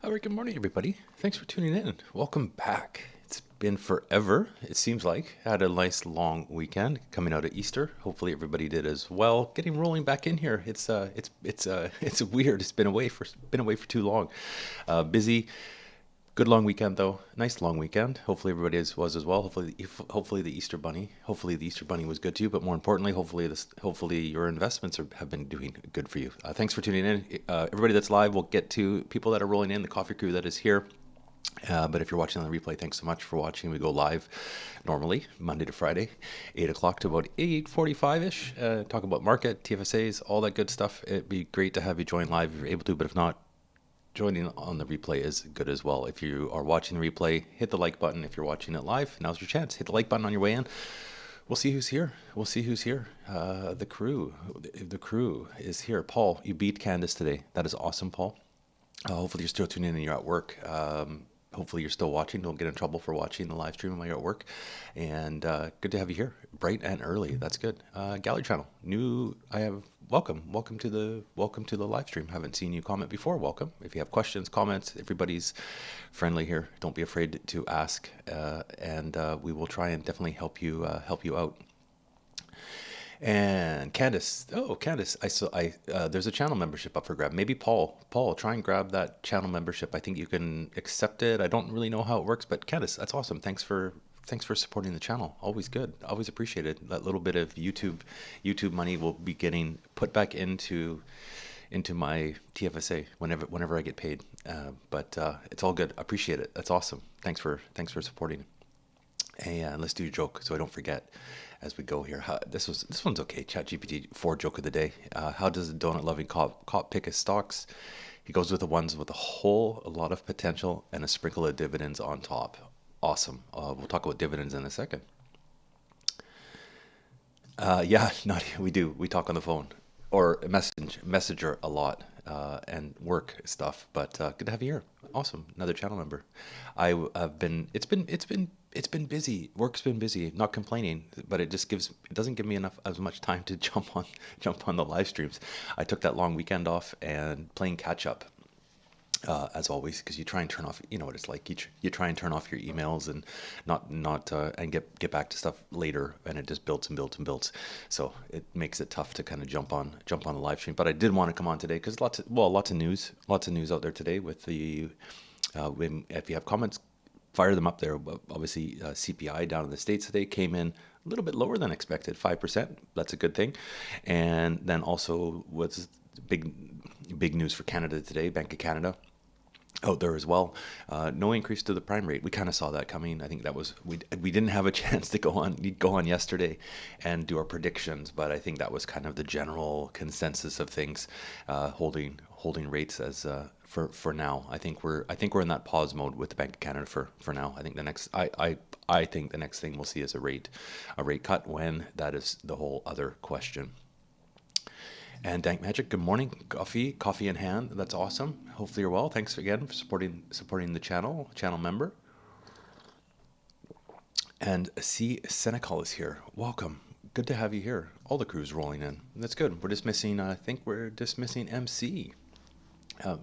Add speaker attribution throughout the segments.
Speaker 1: All right, good morning, everybody. Thanks for tuning in. Welcome back. It's been forever, it seems like. Had a nice long weekend coming out of Easter. Hopefully everybody did as well. Getting rolling back in here. It's weird. It's been away for too long. Busy. Good long weekend though. Nice long weekend. Hopefully everybody was as well. Hopefully the Easter Bunny. Hopefully the Easter Bunny was good too. But more importantly, hopefully your investments have been doing good for you. Thanks for tuning in, everybody that's live. We'll get to people that are rolling in. The coffee crew that is here. But if you're watching on the replay, thanks so much for watching. We go live normally Monday to Friday, 8 o'clock to about 8:45ish. Talk about market, TFSAs, all that good stuff. It'd be great to have you join live if you're able to. But if not, joining on the replay is good as well. If you are watching the replay, hit the like button. If you're watching it live, now's your chance. Hit the like button on your way in. We'll see who's here. The crew is here. Paul, you beat Candace today. That is awesome, Paul. Hopefully you're still tuning in and you're at work. Hopefully you're still watching. Don't get in trouble for watching the live stream while you're at work. And good to have you here, bright and early. That's good. Gallery channel, new. Welcome to the live stream. Haven't seen you comment before. Welcome. If you have questions, comments, everybody's friendly here. Don't be afraid to ask, and we will try and definitely help you out. And Candace, there's a channel membership up for grab. Maybe Paul, try and grab that channel membership. I think you can accept it. I don't really know how it works, but Candace, that's awesome. Thanks for supporting the channel. Always good. Always appreciated. That little bit of YouTube money will be getting put back into my TFSA whenever I get paid. But it's all good. Appreciate it. That's awesome. Thanks for supporting. And let's do a joke so I don't forget as we go here. This one's okay. ChatGPT 4 joke of the day. How does a donut-loving cop pick his stocks? He goes with the ones with a lot of potential and a sprinkle of dividends on top. Awesome. We'll talk about dividends in a second. We do. We talk on the phone or messenger a lot and work stuff. But good to have you here. Awesome. Another channel member. It's been busy. Work's been busy. Not complaining, but it doesn't give me as much time to jump on the live streams. I took that long weekend off and playing catch up. As always, because you try and turn off, you know what it's like. You try and turn off your emails and and get back to stuff later, and it just builds and builds and builds. So it makes it tough to kind of jump on the live stream. But I did want to come on today because lots of news out there today. With the if you have comments, fire them up there. Obviously, CPI down in the States today came in a little bit lower than expected, 5%. That's a good thing. And then also what's big news for Canada today, Bank of Canada out there as well. No increase to the prime rate. We kind of saw that coming. I think that was we didn't have a chance to go on yesterday and do our predictions, but I think that was kind of the general consensus of things, holding rates as for now. I think we're in that pause mode with the Bank of Canada for now. I think I think the next thing we'll see is a rate cut. When, that is the whole other question. And Dank Magic, good morning. Coffee in hand. That's awesome. Hopefully you're well. Thanks again for supporting the channel member. And C. Senecal is here. Welcome. Good to have you here. All the crew's rolling in. That's good. We're just missing, MC.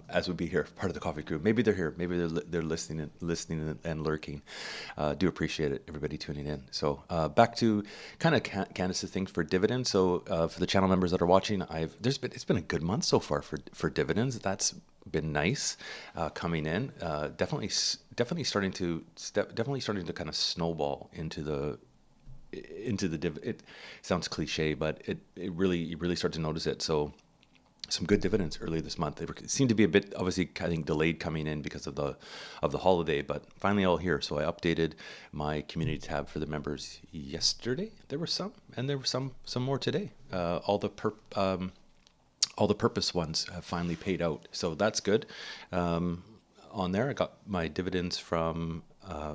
Speaker 1: As would be here, part of the coffee crew. Maybe they're here. Maybe they're listening and lurking. Do appreciate it, everybody tuning in. So back to kind of Candace's things for dividends. So for the channel members that are watching, it's been a good month so far for dividends. That's been nice coming in. Definitely starting to kind of snowball into the it sounds cliche, but you really start to notice it. So some good dividends early this month. They seem to be a bit, obviously, I think, delayed coming in because of the holiday, but finally all here. So I updated my community tab for the members yesterday. There were some, and there were some more today. All the purpose ones have finally paid out, so that's good. On there, I got my dividends from.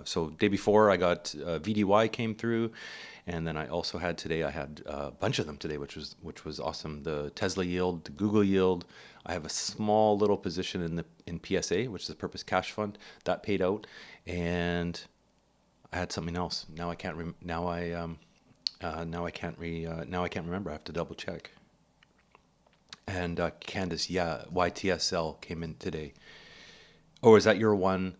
Speaker 1: So day before, I got VDY came through. And then I also had today, I had a bunch of them today, which was awesome. The Tesla yield, the Google yield. I have a small little position in PSA, which is the Purpose Cash Fund, that paid out. And I had something else. Now I can't remember. I have to double check. And Candace, yeah, YTSL came in today. Oh, is that your one?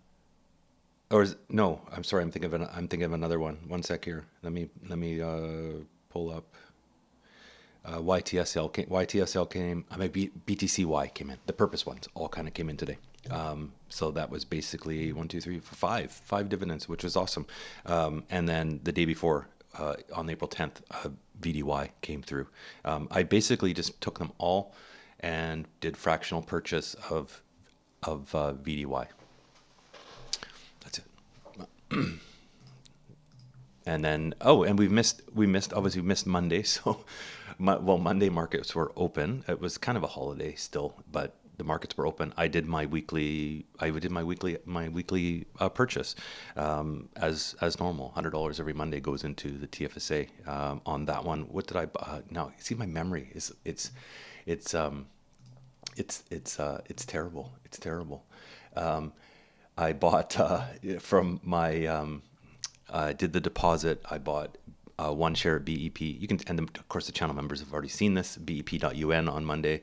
Speaker 1: Or is no? I'm sorry. I'm thinking of another one. One sec here. Let me pull up. YTSL came. I mean, BTCY came in. The purpose ones all kind of came in today. So that was basically one, two, three, four, five dividends, which was awesome. And then the day before, on April 10th, VDY came through. I basically just took them all and did fractional purchase of VDY. That's it. And then and we missed Monday. So Monday markets were open. It was kind of a holiday still, but the markets were open. I did my weekly purchase, as normal. $100 every Monday goes into the TFSA. On that one, what did I buy? Now see, my memory is it's it's terrible. It's terrible. I bought from my I did the deposit. I bought one share of BEP. You can, and of course the channel members have already seen this. BEP.UN on Monday,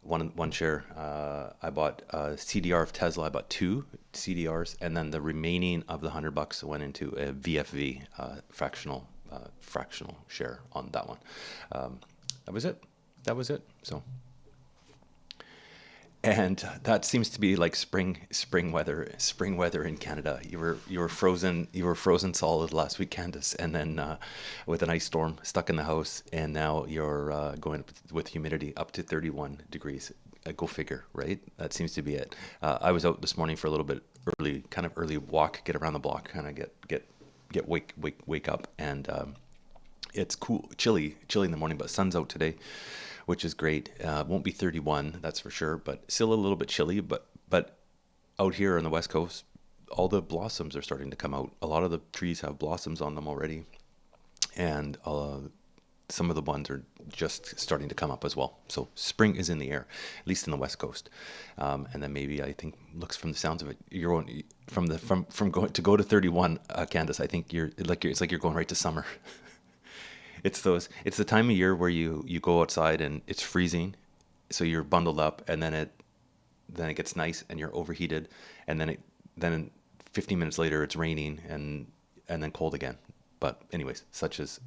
Speaker 1: one share. I bought CDR of Tesla. I bought 2 CDRs, and then the remaining of the $100 went into a VFV fractional share on that one. That was it. That was it. So. And that seems to be like spring weather in Canada. You were frozen solid last week, Candace, and then with an ice storm, stuck in the house, and now you're going up with humidity up to 31 degrees. Go figure, right? That seems to be it. I was out this morning for a little bit early walk, get around the block, kind of get wake up, and it's cool, chilly in the morning, but sun's out today, which is great. Won't be 31, that's for sure, but still a little bit chilly. But out here on the West Coast, all the blossoms are starting to come out. A lot of the trees have blossoms on them already, and some of the ones are just starting to come up as well. So spring is in the air, at least in the West Coast. And then maybe, I think, looks from the sounds of it, you're going from going to go to 31, Candace. I think it's like you're going right to summer. It's the time of year where you go outside and it's freezing, so you're bundled up, and then it gets nice and you're overheated, and then 15 minutes later it's raining and then cold again. But anyways, such is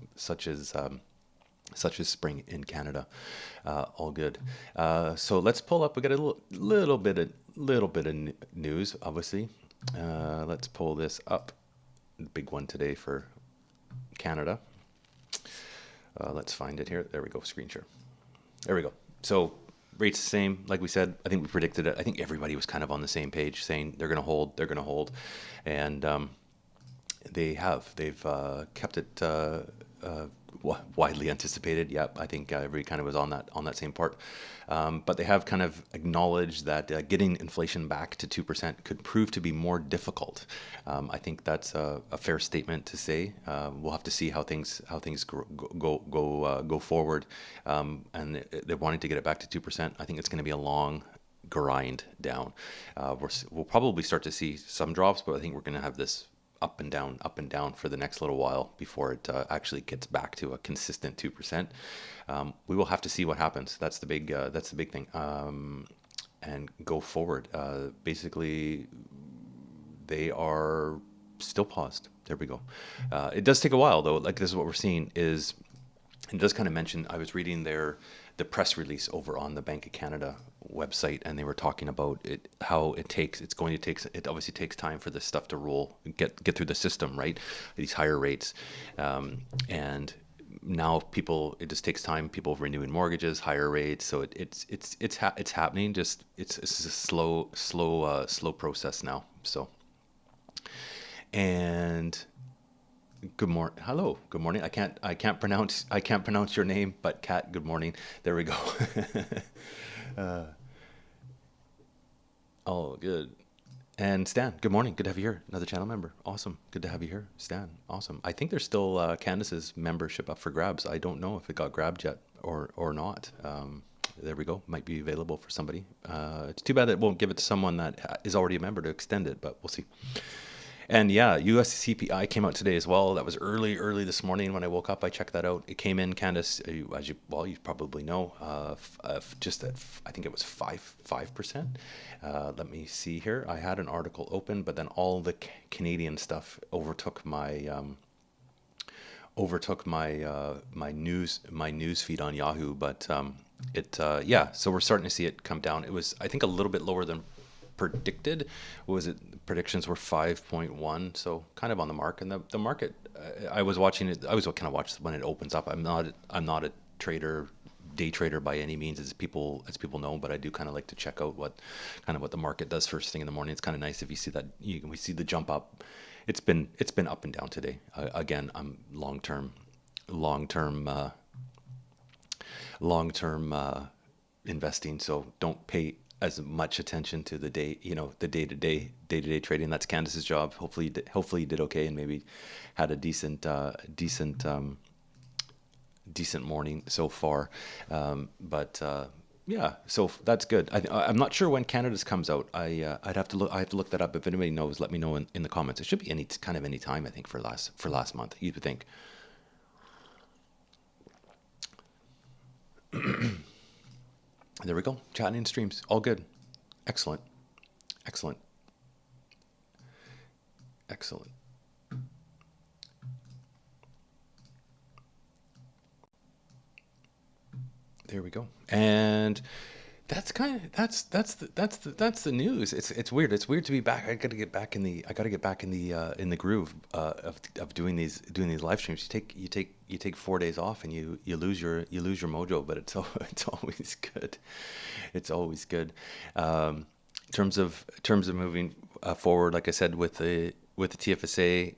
Speaker 1: spring in Canada. All good. So let's pull up. We got a little bit of news, obviously. Let's pull this up. Big one today for Canada. Let's find it here. There we go. Screen share. There we go. So rates the same, like we said. I think we predicted it. I think everybody was kind of on the same page, saying they're going to hold. They're going to hold, and they have. They've kept it widely anticipated. Yep, I think everybody kind of was on that same part. But they have kind of acknowledged that getting inflation back to 2% could prove to be more difficult. I think that's a fair statement to say. We'll have to see how things go forward. And they're wanting to get it back to 2%. I think it's going to be a long grind down. We'll probably start to see some drops, but I think we're going to have this up and down for the next little while before it actually gets back to a consistent 2%. We will have to see what happens. That's the big thing. And go forward. Basically, they are still paused. There we go. It does take a while though. Like, this is what we're seeing is, it does kind of mention, I was reading the press release over on the Bank of Canada website, and they were talking about it, how it obviously takes time for this stuff to roll, get through the system, right? These higher rates, and now it just takes time. People renewing mortgages, higher rates, so it's happening. Just it's a slow process now. So, and good morning. Hello. Good morning. I can't pronounce your name, but Kat, good morning. There we go. Oh, good. And Stan, good morning. Good to have you here. Another channel member. Awesome. Good to have you here, Stan. Awesome. I think there's still Candace's membership up for grabs. I don't know if it got grabbed yet or not. There we go. Might be available for somebody. It's too bad it won't give it to someone that is already a member to extend it, but we'll see. And yeah, US CPI came out today as well. That was early this morning when I woke up. I checked that out. It came in, Candace, as you well, you probably know, just at I think it was 5%. Let me see here. I had an article open, but then all the Canadian stuff overtook my news feed on Yahoo. But yeah, so we're starting to see it come down. It was, I think, a little bit lower than predicted. What was it? Predictions were 5.1, so kind of on the mark. And the market, I was watching it. I was kind of watch when it opens up. I'm not a trader, day trader by any means, as people know, but I do kind of like to check out what the market does first thing in the morning. It's kind of nice if you see that we see the jump up. It's been up and down today. Again, I'm long term investing, so don't pay as much attention to the day-to-day trading. That's Candace's job. Hopefully you did okay, and maybe had a decent morning so far. But yeah, so that's good. I'm not sure when Canada's comes out. I have to look that up. If anybody knows, let me know in the comments. It should be any time, I think, for last month, you would think. There we go. Chatting in streams. All good. Excellent. Excellent. Excellent. There we go. And that's the news. It's weird. It's weird to be back. I got to get back in the groove of doing these live streams. You take 4 days off and you lose your mojo, but it's always good. It's always good. In terms of moving forward, like I said, with the TFSA,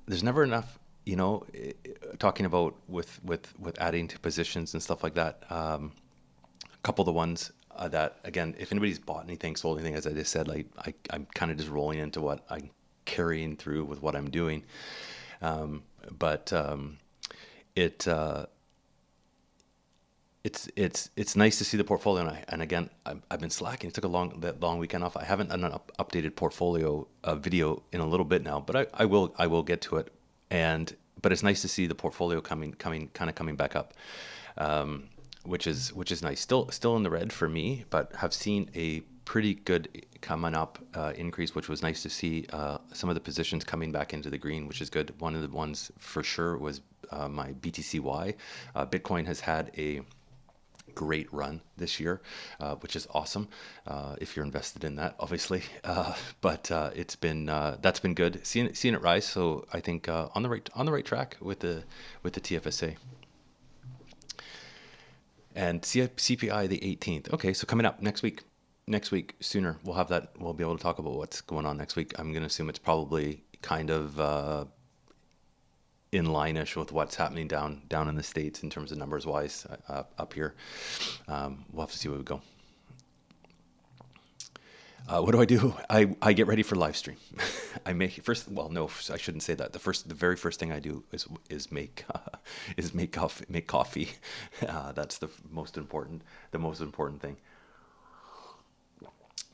Speaker 1: there's never enough. Talking about with adding to positions and stuff like that. A couple of the ones that, again, if anybody's bought anything, sold anything, as I just said, like I'm kind of just rolling into what I'm carrying through with what I'm doing. But it's nice to see the portfolio, and again, I've been slacking. It took that long weekend off. I haven't done an updated portfolio video in a little bit now, but I will get to it. But it's nice to see the portfolio coming back up, which is nice. Still in the red for me, but have seen a pretty good coming up increase, which was nice to see. Some of the positions coming back into the green, which is good. One of the ones for sure was my BTCY. Bitcoin has had a great run this year, which is awesome if you're invested in that, obviously. But it's been that's been good. Seeing it rise. So I think on the right track with the TFSA. And CPI the 18th. Okay, so coming up next week sooner we'll have that. We'll be able to talk about what's going on next week. I'm going to assume it's probably kind of in line-ish with what's happening down in the States in terms of numbers wise. Up here, we'll have to see where we go. What do? I get ready for live stream. I I shouldn't say that. The very first thing I do is make coffee. That's the most important thing.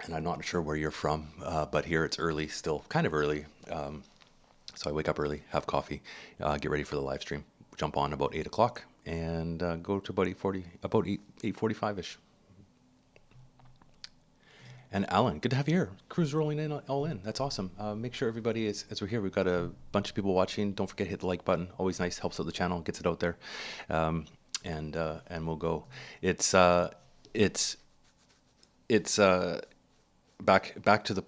Speaker 1: And I'm not sure where you're from, but here it's early still, kind of early. So I wake up early, have coffee, get ready for the live stream, jump on about 8 o'clock, and go to about 8:45ish. And Alan, good to have you here. Crew's rolling in all in. That's awesome. Make sure everybody as we're here. We've got a bunch of people watching. Don't forget to hit the like button. Always nice, helps out the channel, gets it out there, and we'll go. It's back to the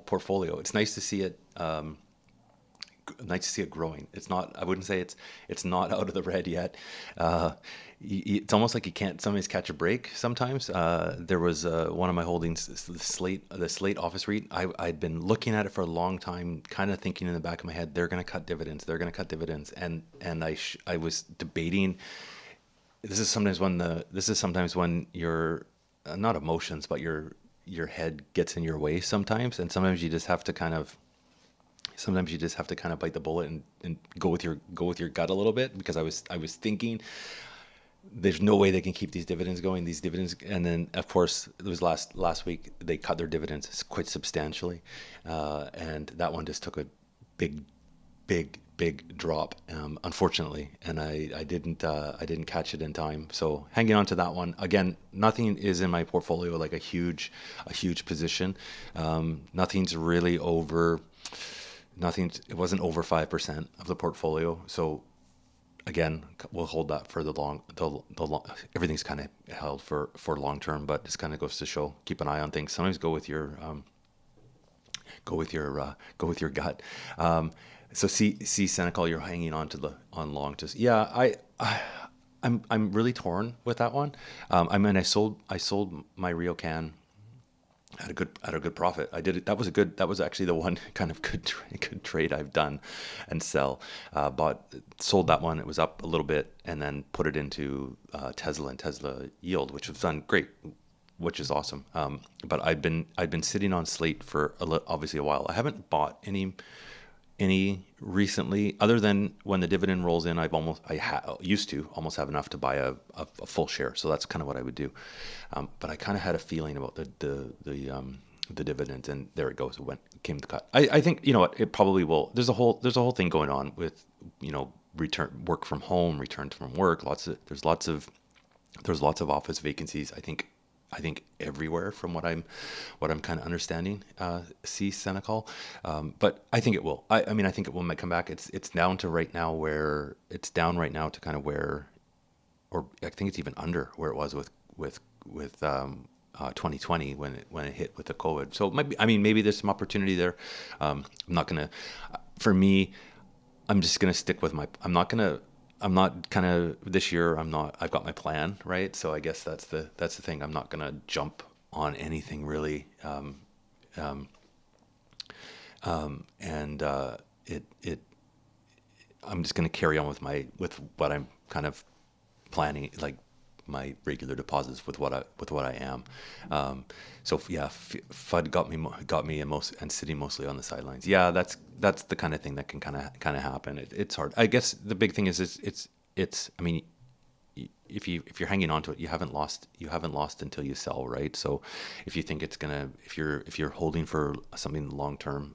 Speaker 1: portfolio. It's nice to see it. Nice to see it growing. It's not. I wouldn't say it's not out of the red yet. It's almost like you can't sometimes catch a break. Sometimes there was one of my holdings, the Slate Office REIT. I'd been looking at it for a long time, kind of thinking in the back of my head, they're going to cut dividends. They're going to cut dividends, and I was debating. This is sometimes when your not emotions, but your head gets in your way sometimes, and sometimes you just have to kind of bite the bullet and go with your gut a little bit, because I was thinking there's no way they can keep these dividends going. These dividends, and then of course it was last week they cut their dividends quite substantially, and that one just took a big, big drop, unfortunately, and I didn't catch it in time. So hanging on to that one again. Nothing is in my portfolio like a huge position. Nothing's really over. Nothing. It wasn't over 5% of the portfolio. So again, we'll hold that for the long. Everything's kind of held for long term, but this kind of goes to show keep an eye on things. Sometimes go with your gut. So see Senecal, you're hanging on to the on long. Just yeah, I'm really torn with that one. I mean, I sold my Ryokan at a good profit. I did it. That was actually the one kind of good trade I've done and sell. Sold that one. It was up a little bit, and then put it into Tesla and Tesla yield, which was done great, which is awesome. But I've been sitting on Slate for obviously a while. I haven't bought any recently, other than when the dividend rolls in. Used to almost have enough to buy a full share, so that's kind of what I would do. But I kind of had a feeling about the dividend, and there it goes. Came the cut. I think you know what, it probably will. There's a whole thing going on with work from home, return from work. There's lots of office vacancies. I think everywhere from what I'm kind of understanding, see Senecal, but I think it will. I mean, I think it will come back. It's down to right now where it's down right now to kind of where, or I think it's even under where it was with 2020 when it hit with the COVID. So it might be, I mean, maybe there's some opportunity there. I'm not gonna, for me, I'm just gonna stick with I'm not kind of this year. I've got my plan, right? So I guess that's the thing. I'm not gonna jump on anything really, and it. I'm just gonna carry on with what I'm kind of planning, like my regular deposits with what I am. So yeah, FUD got me and sitting mostly on the sidelines. Yeah, that's the kind of thing that can kind of happen. It's hard. I guess the big thing is it's. I mean, if you're hanging on to it, you haven't lost until you sell, right? So if you think it's gonna, if you're holding for something long term,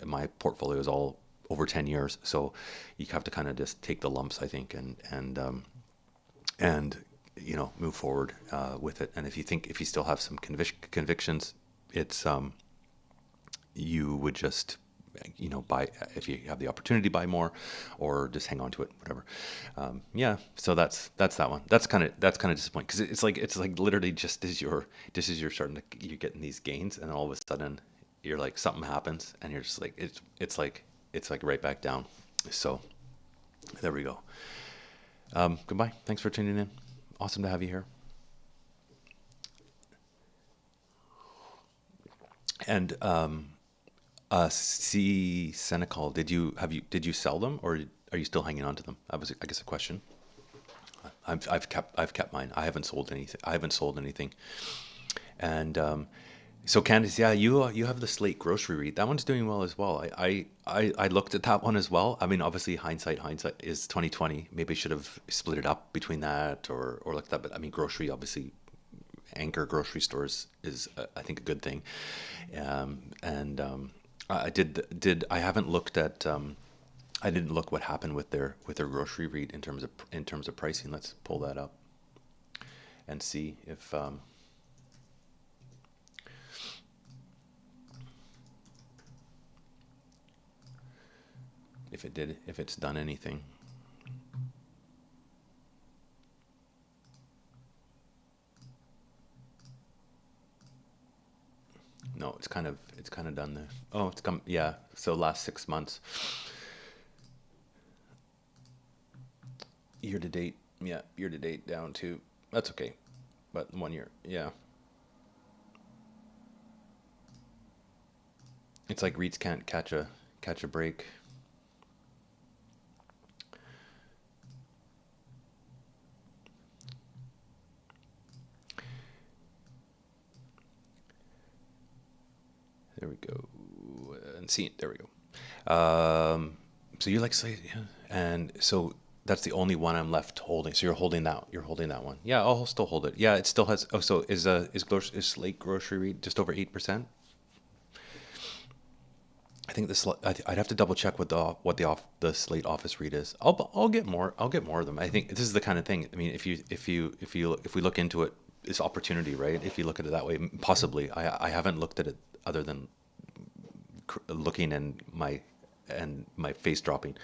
Speaker 1: my portfolio is all over 10 years, so you have to kind of just take the lumps, I think, and move forward with it. And if you still have some convictions, it's you would just buy if you have the opportunity to buy more, or just hang on to it, whatever. Yeah, so that's that one. That's kind of disappointing, because it's like literally just as you're you're getting these gains, and all of a sudden you're like, something happens, and you're just like, it's like right back down. So there we go. Goodbye. Thanks for tuning in. Awesome to have you here. And see Senecal, did you sell them, or are you still hanging on to them? That was, I guess, a question. I've kept mine. I haven't sold anything. And so Candice, yeah, you have the Slate grocery REIT. That one's doing well as well. I looked at that one as well. I mean, obviously hindsight is 2020. Maybe I should have split it up between that or like that. But I mean, grocery, obviously, anchor grocery stores is I think a good thing. And I haven't looked at I didn't look what happened with their grocery REIT in terms of pricing. Let's pull that up and see if it's done anything. No, it's kind of done there. Oh, it's come, yeah. So last 6 months, year to date, yeah, year to date down to, that's okay, but 1 year, yeah. It's like REITs can't catch a break. There we go. And see, there we go. So you like Slate, yeah. And so That's the only one I'm left holding. So you're holding that. You're holding that one. Yeah, I'll still hold it. Yeah, it still has. Oh, so is Slate Grocery REIT just over 8%? I think this. I'd have to double check what the Slate Office REIT is. I'll get more. I'll get more of them. I think this is the kind of thing. I mean, if we look into it, it's opportunity, right? If you look at it that way, possibly. I haven't looked at it other than looking and my face dropping.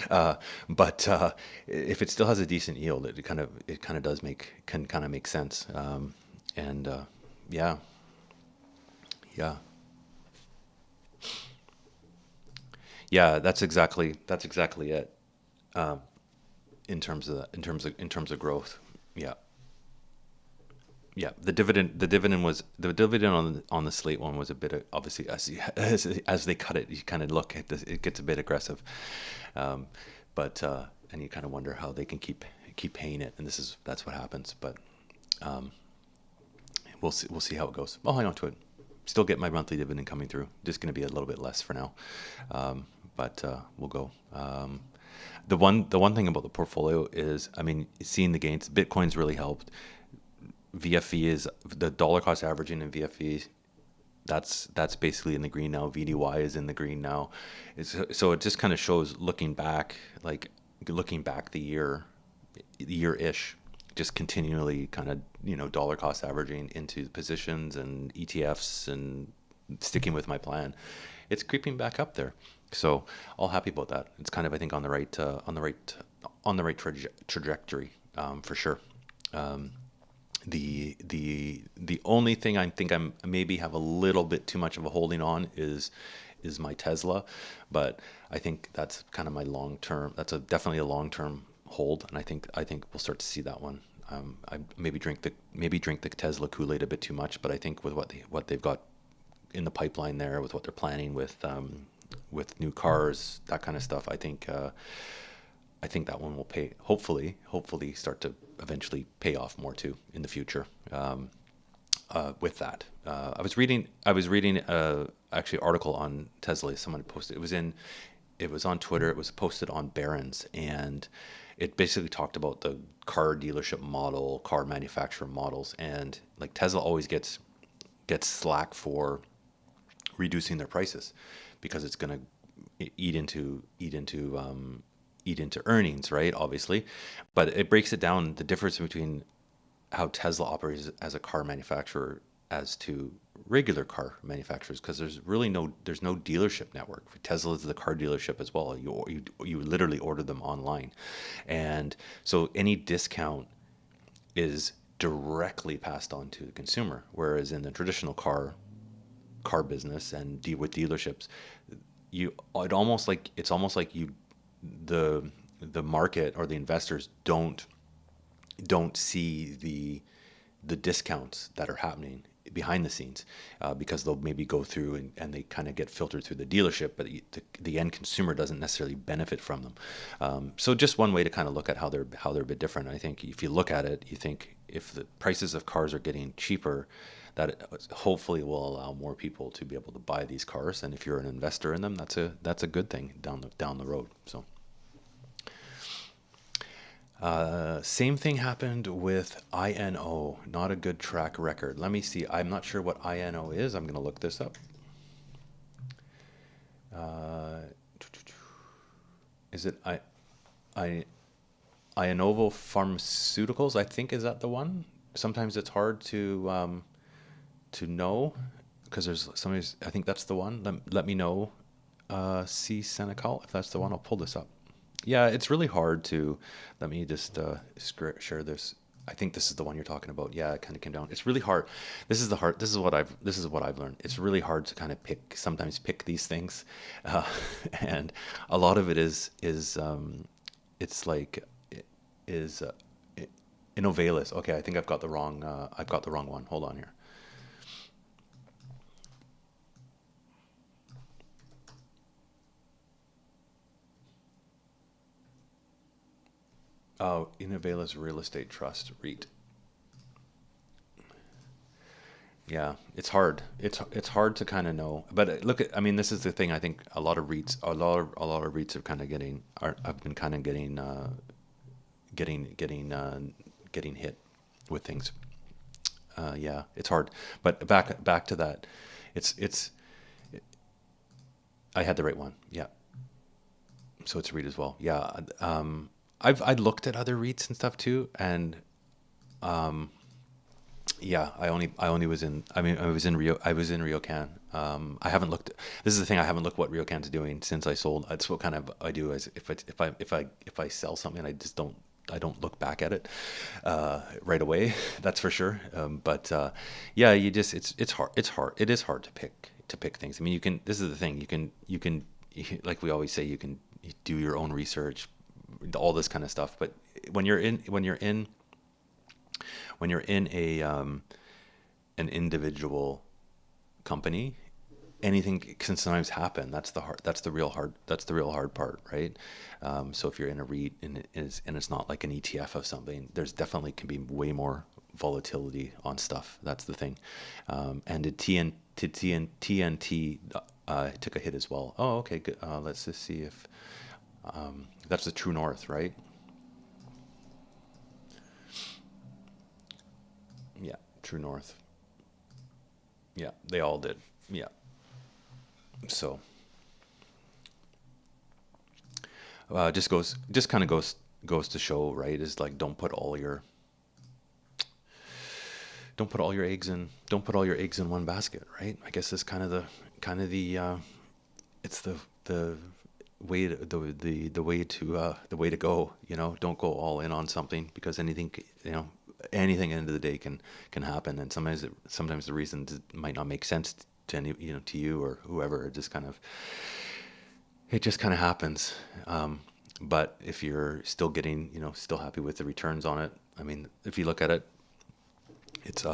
Speaker 1: But if it still has a decent yield, it kind of does make sense. And yeah, yeah, yeah. That's exactly it. Um, in terms of growth. Yeah. Yeah, the dividend on the Slate one was a bit obviously as they cut it, you kind of look at this, it gets a bit aggressive, um, but and you kind of wonder how they can keep paying it, and that's what happens. But um, we'll see how it goes. I'll hang on to it. Still get my monthly dividend coming through. Just going to be a little bit less for now, but we'll go. The one thing about the portfolio is, I mean, seeing the gains. Bitcoin's really helped. VFE is the dollar cost averaging in VFE. That's basically in the green now. VDY is in the green now. So it just kind of shows looking back the year ish, just continually kind of dollar cost averaging into the positions and ETFs and sticking with my plan. It's creeping back up there. So all happy about that. It's kind of, I think, on the right trajectory, for sure. Um, the only thing I think I'm maybe have a little bit too much of a holding on is my Tesla, but I think that's kind of my long term. That's definitely a long term hold, and I think we'll start to see that one. I maybe drink the Tesla Kool-Aid a bit too much, but I think with what they've got in the pipeline there, with what they're planning with new cars, that kind of stuff, I think that one will pay. Hopefully, start to eventually pay off more too in the future. With that, I was reading actually article on Tesla. Someone posted. It was on Twitter. It was posted on Barron's, and it basically talked about the car dealership model, car manufacturer models, and like Tesla always gets slack for reducing their prices because it's going to eat into earnings, right? Obviously, but it breaks it down, the difference between how Tesla operates as a car manufacturer as to regular car manufacturers, because there's no dealership network. Tesla is the car dealership as well. You literally order them online, and so any discount is directly passed on to the consumer. Whereas in the traditional car business and with dealerships, it's almost like the market or the investors don't see the discounts that are happening behind the scenes, because they'll maybe go through and they kind of get filtered through the dealership, but the end consumer doesn't necessarily benefit from them. So just one way to kind of look at how they're a bit different. I think if you look at it, you think if the prices of cars are getting cheaper, that hopefully will allow more people to be able to buy these cars, and if you're an investor in them, that's a good thing down the road. So. Same thing happened with INO. Not a good track record. Let me see. I'm not sure what INO is. I'm going to look this up. Uh, is it I Ionovo Pharmaceuticals? I think, is that the one? Sometimes it's hard to know because there's somebody's. I think that's the one. Let me know. C Senecal, if that's the one. I'll pull this up. Yeah, it's really hard to. Let me just share this. I think this is the one you're talking about. Yeah, it kind of came down. It's really hard. This is what I've learned. It's really hard to kind of sometimes pick these things, uh, and a lot of it is it's like is Innovalis. Okay, I think I've got the wrong one. Hold on here. Oh, Innovalis Real Estate Trust REIT. Yeah, it's hard. It's hard to kind of know. But look at, I mean, this is the thing. I think a lot of REITs have been kind of getting getting hit with things. Yeah, it's hard. But back to that, it's I had the right one. Yeah, so it's a REIT as well. Yeah, I'd looked at other REITs and stuff too, and yeah, I only was in. I mean, I was in Ryokan. I haven't looked. This is the thing. I haven't looked what Ryokan's doing since I sold. That's what kind of I do. Is if I sell something, I just don't. I don't look back at it right away. That's for sure. Yeah, you just it's hard. It's hard. It is hard to pick things. I mean, you can. This is the thing. You can like we always say, you can do your own research, all this kind of stuff. But when you're in a an individual company, anything can sometimes happen. That's the real hard part, right? So if you're in a REIT and it's not like an ETF of something, there's definitely can be way more volatility on stuff. That's the thing. And did TNT took a hit as well? Oh, okay, good. Let's just see if that's the True North, right? Yeah, True North. Yeah, they all did. Yeah. So just kind of goes to show, right? Is like don't put all your eggs in one basket, right? I guess it's kind of the it's the way to, the way to go. You know, don't go all in on something, because anything at the end of the day can happen, and sometimes the reasons might not make sense to to you or whoever. It just kind of happens. But if you're still getting, still happy with the returns on it, I mean, if you look at it, it's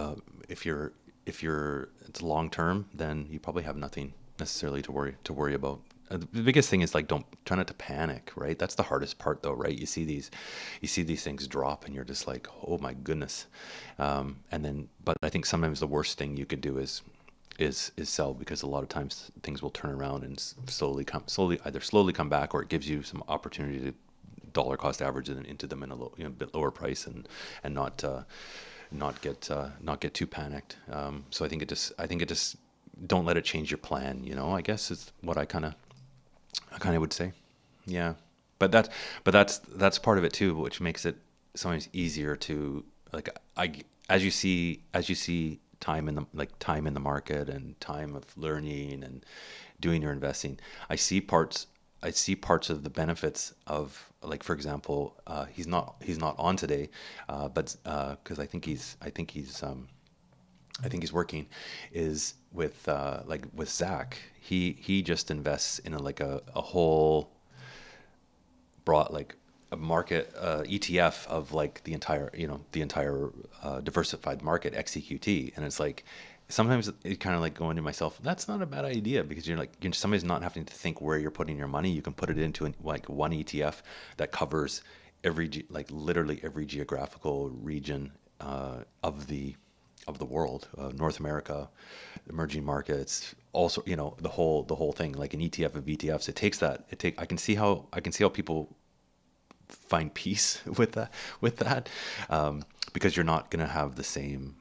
Speaker 1: if you're it's long term, then you probably have nothing necessarily to worry about. The biggest thing is, like, don't try not to panic, right? That's the hardest part, though, right? You see these things drop, and you're just like, oh my goodness. But I think sometimes the worst thing you could do is sell, because a lot of times things will turn around and slowly come back, or it gives you some opportunity to dollar cost average into them in a bit lower price, and not get too panicked. So I think it just don't let it change your plan. I guess is what I kind of would say. Yeah, but that's part of it too, which makes it sometimes easier to, like, as you see time in the market, and time of learning and doing your investing. I see parts of the benefits of, like, for example, he's not on today, but because I think he's working, is with with Zach. He just invests in a whole broad, like, a market ETF of, like, the entire diversified market XEQT. And it's like, sometimes it kind of like going to myself, that's not a bad idea, because you're somebody's not having to think where you're putting your money. You can put it into like one ETF that covers literally every geographical region of the world, North America, emerging markets, also, the whole thing, like an ETF of ETFs. I can see how people find peace with that, because you're not going to have the same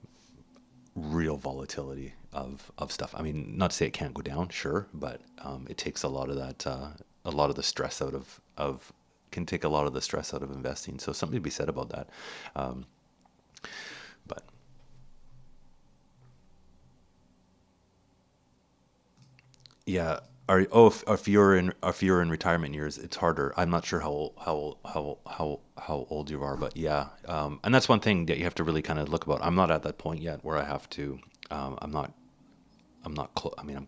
Speaker 1: real volatility of stuff. I mean, not to say it can't go down, sure, but it takes a lot of that, a lot of the stress out of can take a lot of the stress out of investing. So something to be said about that. But yeah, if you're in retirement years, it's harder. I'm not sure how old you are, but yeah, and that's one thing that you have to really kind of look about. I'm not at that point yet where I have to. I mean, I'm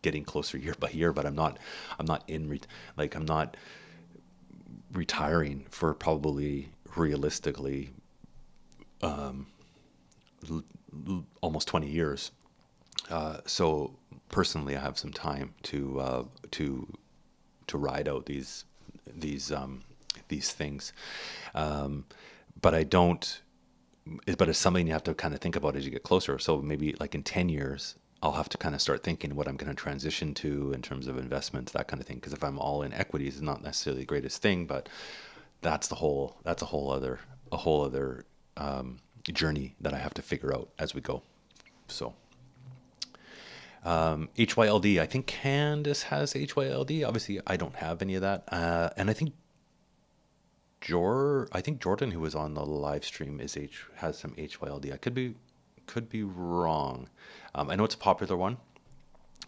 Speaker 1: getting closer year by year, but I'm not. I'm not retiring for probably realistically almost 20 years. So personally, I have some time to ride out these things, but I don't. But it's something you have to kind of think about as you get closer. So maybe like in 10 years, I'll have to kind of start thinking what I'm going to transition to in terms of investments, that kind of thing. Because if I'm all in equities, it's not necessarily the greatest thing, but that's a whole other journey that I have to figure out as we go. So HYLD, I think Candace has HYLD. Obviously, I don't have any of that, and I think Jordan, who was on the live stream, has some HYLD. I could be wrong. I know it's a popular one.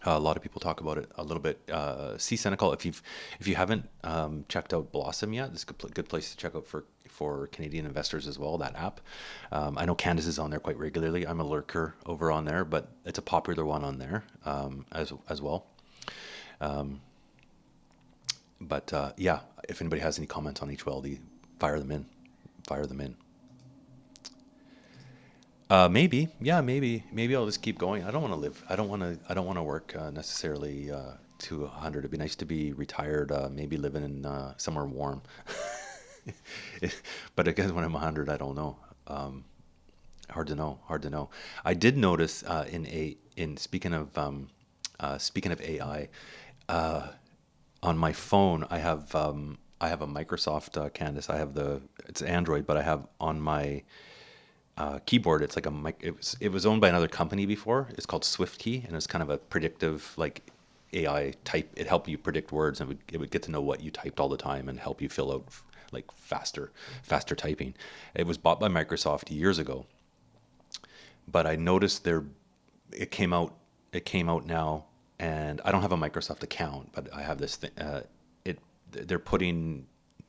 Speaker 1: A lot of people talk about it a little bit. See Senecal, if you haven't checked out Blossom yet, this is a good place to check out for Canadian investors as well. That app. I know Candace is on there quite regularly. I'm a lurker over on there, but it's a popular one on there as well. But yeah, if anybody has any comments on HLD, fire them in. Fire them in. Maybe, yeah, maybe I'll just keep going. I don't want to live. I don't want to work necessarily to 100. It'd be nice to be retired. Maybe living in somewhere warm. But again, when I'm 100, I don't know. Hard to know. Hard to know. I did notice in speaking of AI, on my phone I have a Microsoft Canvas. It's Android, but I have on my keyboard. It's like it was owned by another company before. It's called SwiftKey, and it's kind of a predictive like AI type. It helped you predict words, and it would get to know what you typed all the time and help you fill out like faster typing. It was bought by Microsoft years ago, but I noticed it came out now, and I don't have a Microsoft account, but I have this thing. They're putting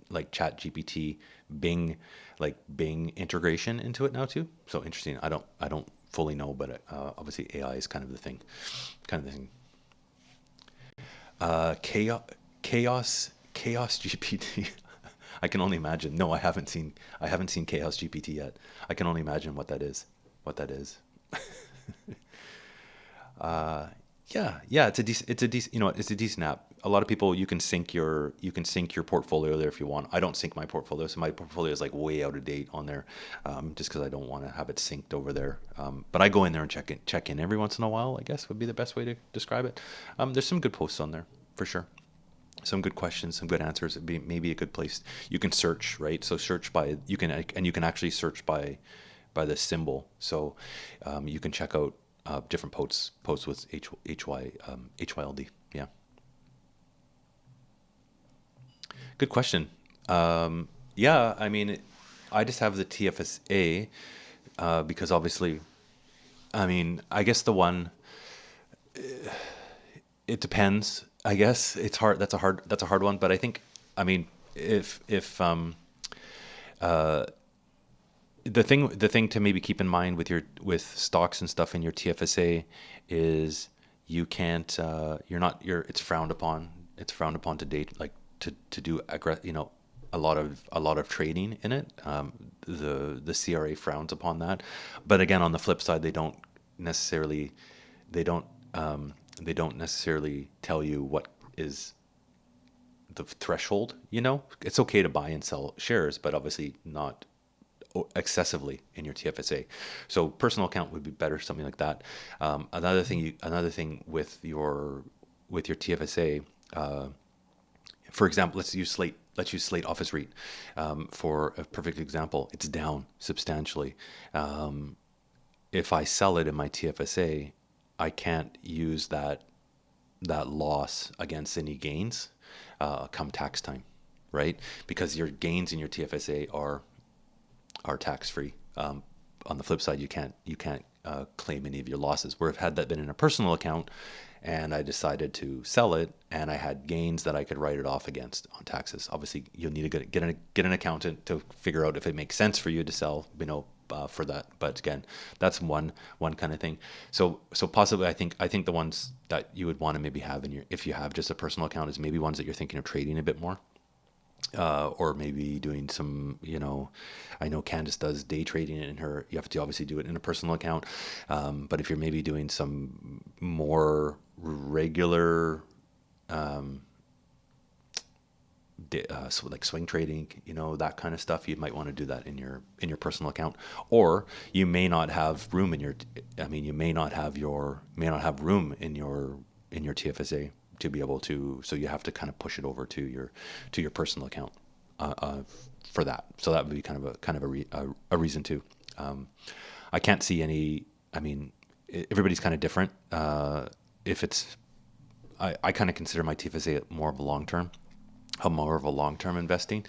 Speaker 1: like Chat GPT, Bing integration into it now too. So interesting. I don't fully know, but obviously AI is kind of the thing. Chaos GPT. I can only imagine. No, I haven't seen Chaos GPT yet. I can only imagine what that is. Yeah, it's a decent app. A lot of people, you can sync your portfolio there if you want. I don't sync my portfolio, so my portfolio is like way out of date on there, just because I don't want to have it synced over there. But I go in there and check in every once in a while, I guess would be the best way to describe it. There's some good posts on there for sure. Some good questions, some good answers. It'd be maybe a good place. You can search, right? So search by you can actually search by the symbol. So you can check out different posts with HYLD. Yeah. Good question. Yeah, I mean, I just have the TFSA because obviously, I mean, I guess it depends. I guess it's hard. That's a hard one. But I think, I mean, if the thing to maybe keep in mind with stocks and stuff in your TFSA is you can't it's frowned upon. It's frowned upon to date, like to do a lot of trading in it. The CRA frowns upon that. But again, on the flip side, they don't necessarily tell you what is the threshold. It's okay to buy and sell shares, but obviously not excessively in your TFSA. So personal account would be better, something like that. Another thing with your TFSA, for example, let's use Slate Office REIT for a perfect example. It's down substantially. If I sell it in my TFSA, I can't use that loss against any gains come tax time, right? Because your gains in your TFSA are tax free. On the flip side, you can't claim any of your losses. Where had that been in a personal account, and I decided to sell it, and I had gains that I could write it off against on taxes. Obviously, you'll need to get an accountant to figure out if it makes sense for you to sell, for that. But again, that's one kind of thing. So possibly, I think the ones that you would want to maybe have if you have just a personal account is maybe ones that you're thinking of trading a bit more. Or maybe doing some, I know Candace does day trading in her. You have to obviously do it in a personal account. But if you're maybe doing some more regular, so like swing trading, that kind of stuff, you might want to do that in your personal account. Or you may not have room you may not have room in your TFSA to be able to, so you have to kind of push it over to your personal account. for that. So that would be a reason too. I can't see any. I mean, everybody's kind of different. If it's, I kind of consider my TFSA more of a long term. More of a long-term investing.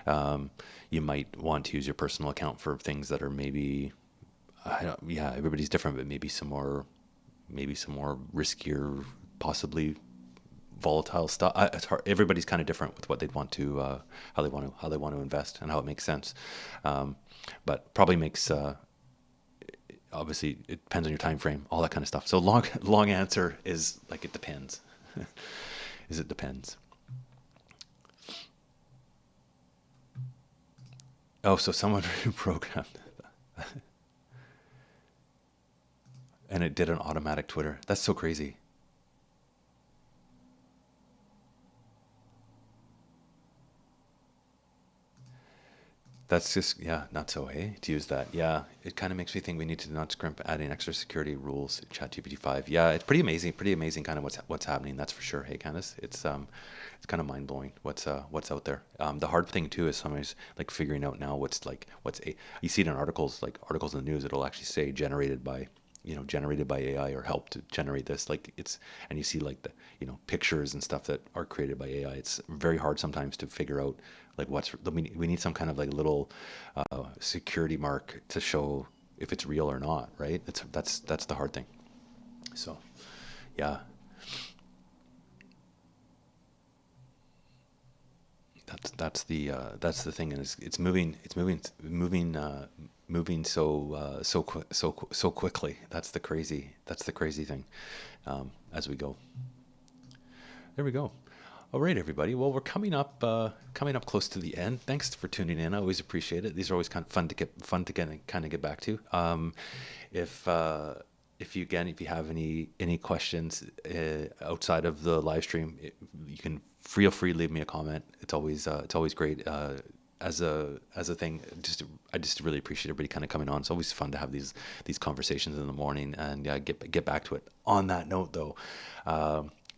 Speaker 1: You might want to use your personal account for things that are maybe, yeah, everybody's different, but maybe some more riskier, possibly volatile stuff. It's hard. Everybody's kind of different with what they'd want to, how they want to invest and how it makes sense. But probably makes, obviously it depends on your time frame, all that kind of stuff. So long answer is like, it depends. It depends. Oh, so someone reprogrammed and it did an automatic Twitter. That's so crazy. That's just, yeah, not so, hey, to use that. Yeah, it kind of makes me think we need to not scrimp adding extra security rules in ChatGPT 5. Yeah, it's pretty amazing kind of what's happening. That's for sure. Hey, Candace, it's kind of mind blowing what's out there. The hard thing too is sometimes like figuring out now you see it in articles in the news. It'll actually say generated by AI or help to generate this. And you see like the pictures and stuff that are created by AI. It's very hard sometimes to figure out like we need some kind of like little security mark to show if it's real or not, right? That's the hard thing. So yeah, that's the thing, and it's moving so quickly. That's the crazy thing. As we go, there we go. All right, everybody. Well, we're coming up close to the end. Thanks for tuning in. I always appreciate it. These are always kind of fun to get back to. If you have any questions outside of the live stream, you can feel free to leave me a comment. It's always great. As a thing, I just really appreciate everybody kind of coming on. It's always fun to have these conversations in the morning, and get back to it. On that note, though,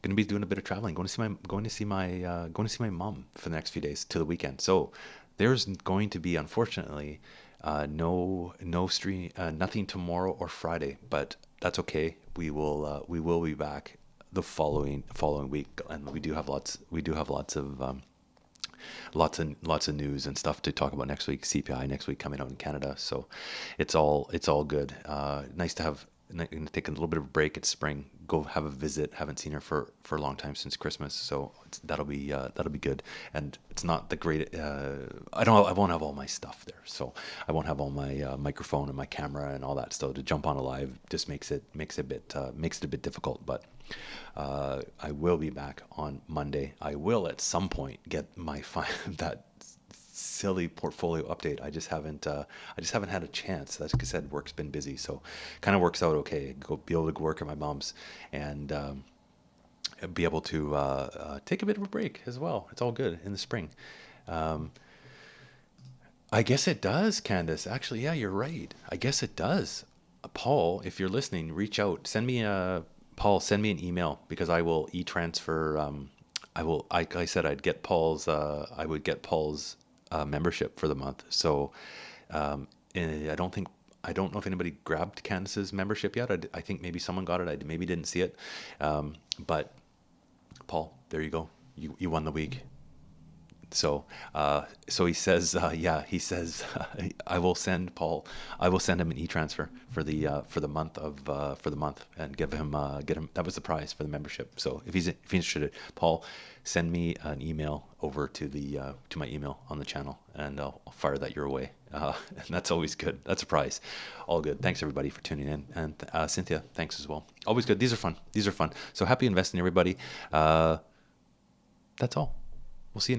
Speaker 1: going to be doing a bit of traveling, going to see my mom for the next few days to the weekend. So there's going to be, unfortunately, no stream, nothing tomorrow or Friday, but that's okay. We will be back the following week, and we do have lots of news and stuff to talk about next week. CPI next week coming out in Canada, so it's all good. Nice to have. Take a little bit of a break. It's spring. Go have a visit. Haven't seen her for a long time, since Christmas, so that'll be good. And it's not the great. I won't have all my stuff there, so I won't have all my microphone and my camera and all that. So to jump on a live just makes it a bit difficult. But I will be back on Monday. I will at some point get my that silly portfolio update. I just haven't had a chance. Like I said, work's been busy, so kind of works out okay. Be able to work at my mom's and be able to take a bit of a break as well. It's all good in the spring. I guess it does, Candace. Actually, yeah, you're right. I guess it does. Paul, if you're listening, reach out. Send me an email, because I will e-transfer. Like I said, I would get Paul's membership for the month. So I don't know if anybody grabbed Candace's membership yet. I think maybe someone got it. I maybe didn't see it. But Paul, there you go. You won the week. So he says, I will send him an e-transfer for the month, and get him, that was the prize for the membership. So if he's interested, Paul, send me an email over to my email on the channel, and I'll fire that your way. And that's always good. That's a prize. All good. Thanks everybody for tuning in, and Cynthia, thanks as well. Always good. These are fun. So happy investing, everybody. That's all. We'll see you next